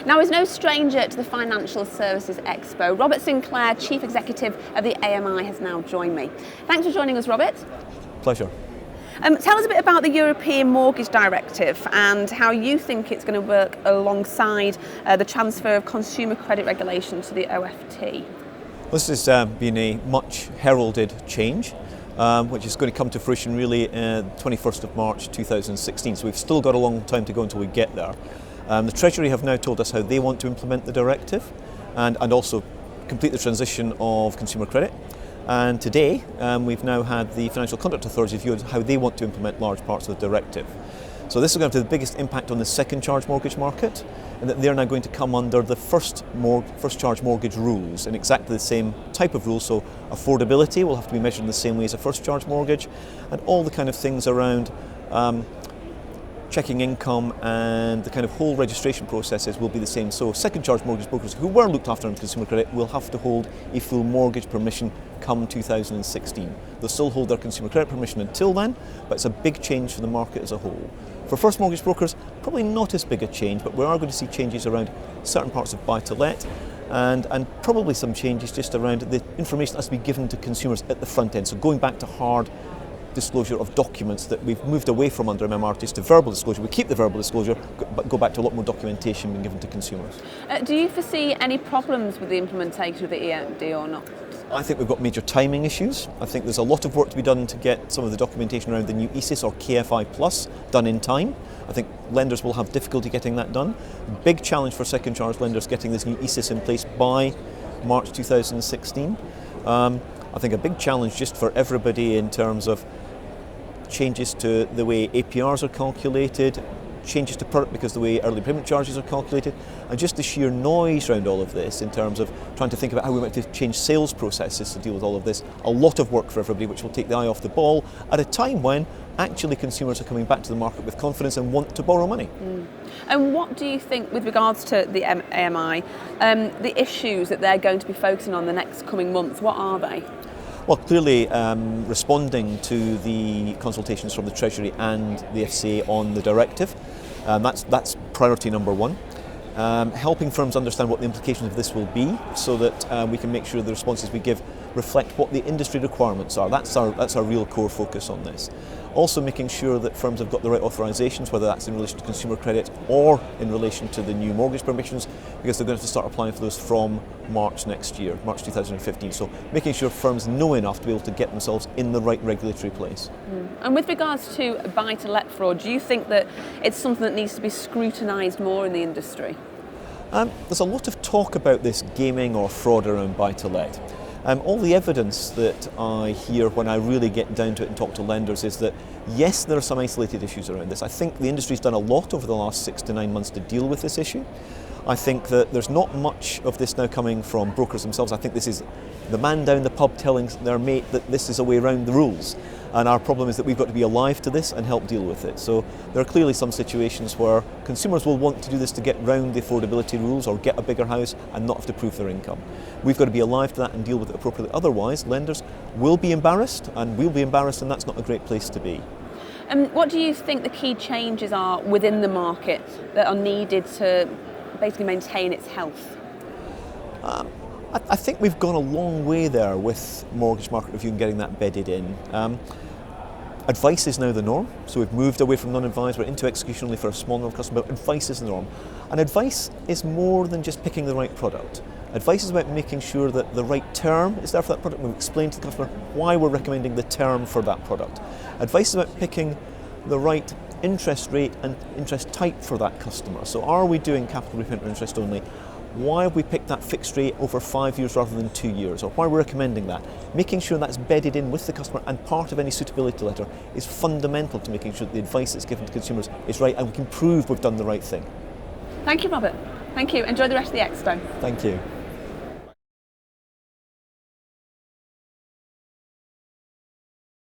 Now, he's no stranger to the Financial Services Expo. Robert Sinclair, Chief Executive of the AMI, has now joined me. Thanks for joining us, Robert. Pleasure. Tell us a bit about the European Mortgage Directive and how you think it's going to work alongside the transfer of consumer credit regulation to the OFT. This has been a much heralded change, which is going to come to fruition really 21st of March 2016, so we've still got a long time to go until we get there. The Treasury have now told us how they want to implement the directive and also complete the transition of consumer credit. And today we've now had the Financial Conduct Authority view on how they want to implement large parts of the directive. So this is going to have the biggest impact on the second charge mortgage market, and that they're now going to come under the first charge mortgage rules in exactly the same type of rules. So affordability will have to be measured in the same way as a first charge mortgage, and all the kind of things around checking income and the kind of whole registration processes will be the same. So second charge mortgage brokers who were looked after on consumer credit will have to hold a full mortgage permission come 2016. They'll still hold their consumer credit permission until then, but it's a big change for the market as a whole. For first mortgage brokers, probably not as big a change, but we are going to see changes around certain parts of buy-to-let and probably some changes just around the information that has to be given to consumers at the front end. So going back to hard disclosure of documents that we've moved away from under MMR just to verbal disclosure. We keep the verbal disclosure, but go back to a lot more documentation being given to consumers. Do you foresee any problems with the implementation of the EMD or not? I think we've got major timing issues. I think there's a lot of work to be done to get some of the documentation around the new ESIS or KFI Plus done in time. I think lenders will have difficulty getting that done. Big challenge for second charge lenders getting this new ESIS in place by March 2016. I think a big challenge just for everybody in terms of changes to the way APRs are calculated, changes to product because the way early payment charges are calculated, and just the sheer noise around all of this in terms of trying to think about how we might to change sales processes to deal with all of this. A lot of work for everybody, which will take the eye off the ball at a time when actually consumers are coming back to the market with confidence and want to borrow money. And what do you think with regards to the AMI, the issues that they're going to be focusing on the next coming months, what are they? Well, clearly responding to the consultations from the Treasury and the FSE on the directive, that's priority number one. Helping firms understand what the implications of this will be so that we can make sure the responses we give reflect what the industry requirements are. That's our real core focus on this. Also making sure that firms have got the right authorisations, whether that's in relation to consumer credit or in relation to the new mortgage permissions, because they're going to have to start applying for those from March next year, March 2015. So making sure firms know enough to be able to get themselves in the right regulatory place. And with regards to buy-to-let fraud, do you think that it's something that needs to be scrutinised more in the industry? There's a lot of talk about this gaming or fraud around buy-to-let. All the evidence that I hear when I really get down to it and talk to lenders is that yes, there are some isolated issues around this. I think the industry's done a lot over the last 6 to 9 months to deal with this issue. I think that there's not much of this now coming from brokers themselves. I think this is the man down the pub telling their mate that this is a way around the rules. And our problem is that we've got to be alive to this and help deal with it. So there are clearly some situations where consumers will want to do this to get round the affordability rules or get a bigger house and not have to prove their income. We've got to be alive to that and deal with it appropriately. Otherwise, lenders will be embarrassed and we'll be embarrassed, and that's not a great place to be. And what do you think the key changes are within the market that are needed to basically maintain its health? I think we've gone a long way there with mortgage market review and getting that bedded in. Advice is now the norm, so we've moved away from non-advised, we're into execution only for a small number of customers, but advice is the norm. And advice is more than just picking the right product. Advice is about making sure that the right term is there for that product. We've explained to the customer why we're recommending the term for that product. Advice is about picking the right interest rate and interest type for that customer. So are we doing capital repayment or interest only? Why have we picked that fixed rate over 5 years rather than 2 years? Or why are we recommending that? Making sure that's bedded in with the customer and part of any suitability letter is fundamental to making sure that the advice that's given to consumers is right and we can prove we've done the right thing. Thank you, Robert. Thank you. Enjoy the rest of the expo. Thank you.